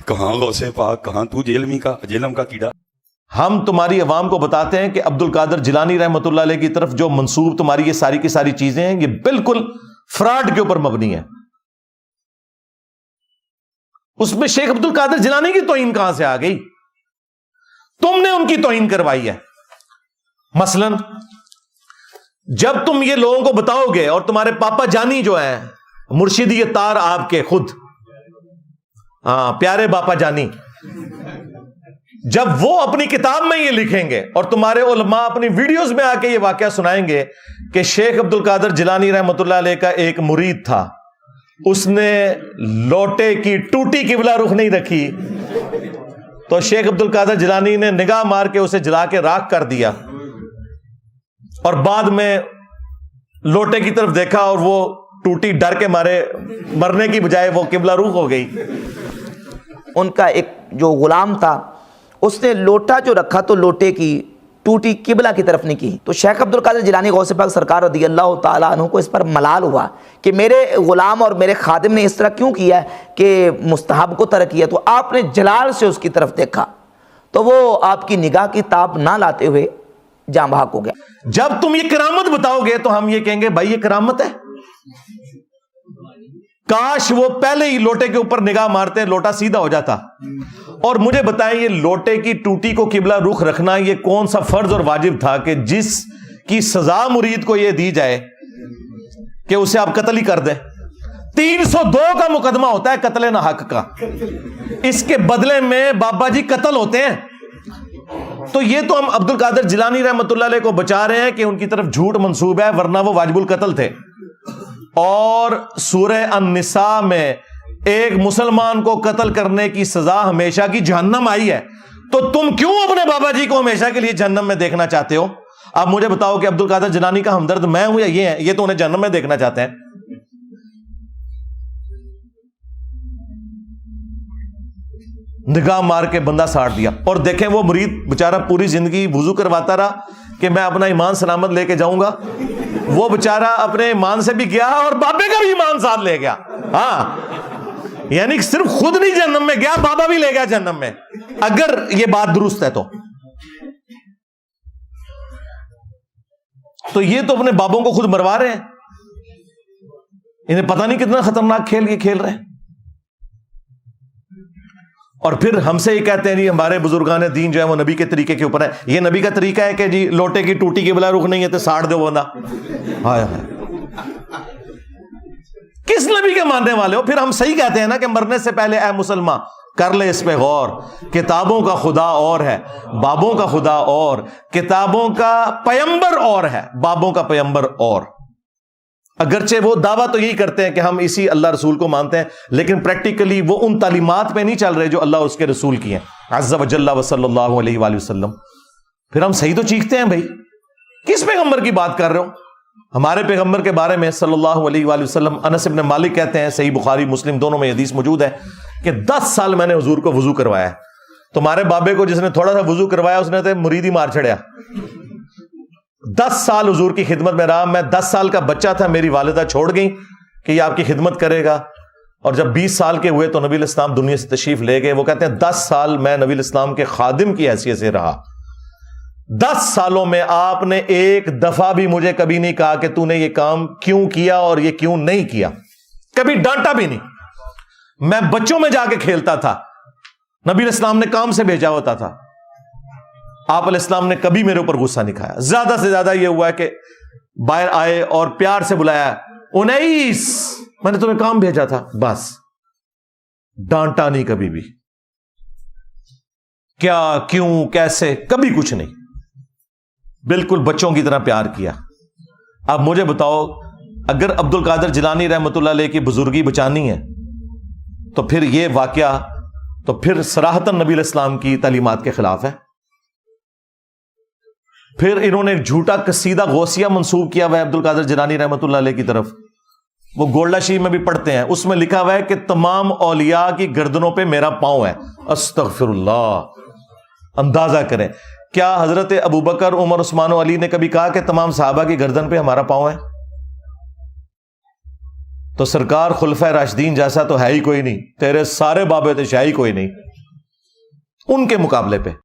کہاں غوث پاک، کہاں تو جہلم کا کیڑا۔ ہم تمہاری عوام کو بتاتے ہیں کہ عبد القادر جیلانی رحمۃ اللہ علیہ کی طرف جو منسوب تمہاری یہ ساری کی ساری چیزیں ہیں، یہ بالکل فراڈ کے اوپر مبنی ہے۔ اس میں شیخ عبد القادر جیلانی کی توہین کہاں سے آ گئی؟ تم نے ان کی توہین کروائی ہے۔ مثلا جب تم یہ لوگوں کو بتاؤ گے، اور تمہارے پاپا جانی جو ہیں مرشدی تار آپ کے خود، پیارے باپا جانی، جب وہ اپنی کتاب میں یہ لکھیں گے اور تمہارے علماء اپنی ویڈیوز میں آ کے یہ واقعہ سنائیں گے کہ شیخ عبد القادر جیلانی رحمۃ اللہ علیہ کا ایک مرید تھا، اس نے لوٹے کی ٹوٹی قبلہ رخ نہیں رکھی، تو شیخ عبد القادر جیلانی نے نگاہ مار کے اسے جلا کے راکھ کر دیا، اور بعد میں لوٹے کی طرف دیکھا اور وہ ٹوٹی ڈر کے مارے مرنے کی بجائے وہ قبلہ رخ ہو گئی۔ ان کا ایک جو غلام تھا، اس نے لوٹا جو رکھا تو لوٹے کی ٹوٹی قبلہ کی طرف نہیں کی، تو شیخ عبد القادر جیلانی غوث پاک سرکار رضی اللہ تعالیٰ عنہ کو اس پر ملال ہوا کہ میرے غلام اور میرے خادم نے اس طرح کیوں کیا کہ مستحب کو ترک کیا، تو آپ نے جلال سے اس کی طرف دیکھا تو وہ آپ کی نگاہ کی تاب نہ لاتے ہوئے جاں بحق ہو گیا۔ جب تم یہ کرامت بتاؤ گے تو ہم یہ کہیں گے بھائی یہ کرامت ہے، کاش وہ پہلے ہی لوٹے کے اوپر نگاہ مارتے لوٹا سیدھا ہو جاتا۔ اور مجھے بتائیں، یہ لوٹے کی ٹوٹی کو قبلہ رخ رکھنا یہ کون سا فرض اور واجب تھا کہ جس کی سزا مرید کو یہ دی جائے کہ اسے آپ قتل ہی کر دیں؟ 302 کا مقدمہ ہوتا ہے قتل نہ حق کا، اس کے بدلے میں بابا جی قتل ہوتے ہیں۔ تو یہ تو ہم عبد القادر جیلانی رحمۃ اللہ علیہ کو بچا رہے ہیں کہ ان کی طرف جھوٹ منسوب ہے، ورنہ وہ واجب القتل تھے۔ اور سورہ النساء میں ایک مسلمان کو قتل کرنے کی سزا ہمیشہ کی جہنم آئی ہے، تو تم کیوں اپنے بابا جی کو ہمیشہ کے لیے جہنم میں دیکھنا چاہتے ہو؟ اب مجھے بتاؤ کہ عبد القادر جیلانی کا ہمدرد میں ہوں یا یہ ہے؟ یہ تو انہیں جہنم میں دیکھنا چاہتے ہیں۔ نگاہ مار کے بندہ ساڑ دیا۔ اور دیکھیں وہ مرید بےچارہ پوری زندگی وضو کرواتا رہا کہ میں اپنا ایمان سلامت لے کے جاؤں گا، وہ بےچارہ اپنے ایمان سے بھی گیا اور بابے کا بھی ایمان ساتھ لے گیا۔ ہاں، یعنی صرف خود نہیں جہنم میں گیا، بابا بھی لے گیا جہنم میں، اگر یہ بات درست ہے تو یہ تو اپنے بابوں کو خود مروا رہے ہیں، انہیں پتہ نہیں کتنا خطرناک کھیل یہ کھیل رہے ہیں۔ اور پھر ہم سے یہ کہتے ہیں جی ہمارے بزرگان دین جو ہے وہ نبی کے طریقے کے اوپر ہے۔ یہ نبی کا طریقہ ہے کہ جی لوٹے کی ٹوٹی کی بلا رخ نہیں ہے تو ساڑ دو بندہ؟ ہائے ہائے، کس نبی کے ماننے والے ہو؟ پھر ہم صحیح کہتے ہیں نا کہ مرنے سے پہلے اے مسلمان کر لے اس پہ غور، کتابوں کا خدا اور ہے، بابوں کا خدا اور، کتابوں کا پیمبر اور ہے، بابوں کا پیمبر اور۔ اگرچہ وہ دعویٰ تو یہی کرتے ہیں کہ ہم اسی اللہ رسول کو مانتے ہیں، لیکن پریکٹیکلی وہ ان تعلیمات پہ نہیں چل رہے جو اللہ اور اس کے رسول کی ہیں عز و جل و صلی اللہ علیہ وآلہ وسلم۔ پھر ہم صحیح تو چیختے ہیں بھائی، کس پیغمبر کی بات کر رہے ہو؟ ہمارے پیغمبر کے بارے میں صلی اللہ علیہ وآلہ وسلم انس بن مالک کہتے ہیں، صحیح بخاری مسلم دونوں میں حدیث موجود ہے کہ 10 سال میں نے حضور کو وضو کروایا ہے۔ تمہارے بابے کو جس نے تھوڑا سا وضو کروایا اس نے تو مرید ہی مار چھڑیا۔ 10 سال حضور کی خدمت میں رہا، میں 10 سال کا بچہ تھا، میری والدہ چھوڑ گئی کہ یہ آپ کی خدمت کرے گا، اور جب 20 سال کے ہوئے تو نبی الاسلام دنیا سے تشریف لے گئے۔ وہ کہتے ہیں 10 سال میں نبی الاسلام کے خادم کی حیثیت سے رہا، 10 سالوں میں آپ نے ایک دفعہ بھی مجھے کبھی نہیں کہا کہ تو نے یہ کام کیوں کیا اور یہ کیوں نہیں کیا، کبھی ڈانٹا بھی نہیں۔ میں بچوں میں جا کے کھیلتا تھا، نبی الاسلام نے کام سے بھیجا ہوتا تھا، آپ علیہ السلام نے کبھی میرے اوپر غصہ نہیں کھایا۔ زیادہ سے زیادہ یہ ہوا ہے کہ باہر آئے اور پیار سے بلایا، 19 میں نے تمہیں کام بھیجا تھا، بس، ڈانٹا نہیں کبھی بھی، کیا کیوں کیسے کبھی کچھ نہیں، بالکل بچوں کی طرح پیار کیا۔ اب مجھے بتاؤ، اگر عبد القادر جیلانی رحمۃ اللہ علیہ کی بزرگی بچانی ہے تو پھر یہ واقعہ تو پھر صراحتاً نبی علیہ السلام کی تعلیمات کے خلاف ہے۔ پھر انہوں نے ایک جھوٹا قصیدہ غوثیہ منسوب کیا ہوا ہے عبد القادر جیلانی رحمۃ اللہ علیہ کی طرف، وہ گولڈا شریف میں بھی پڑھتے ہیں، اس میں لکھا ہوا ہے کہ تمام اولیاء کی گردنوں پہ میرا پاؤں ہے۔ استغفر اللہ، اندازہ کریں، کیا حضرت ابوبکر، عمر، عثمان و علی نے کبھی کہا کہ تمام صحابہ کی گردن پہ ہمارا پاؤں ہے؟ تو سرکار خلفۂ راشدین جیسا تو ہے ہی کوئی نہیں، تیرے سارے بابے تو شاہی کوئی نہیں ان کے مقابلے پہ۔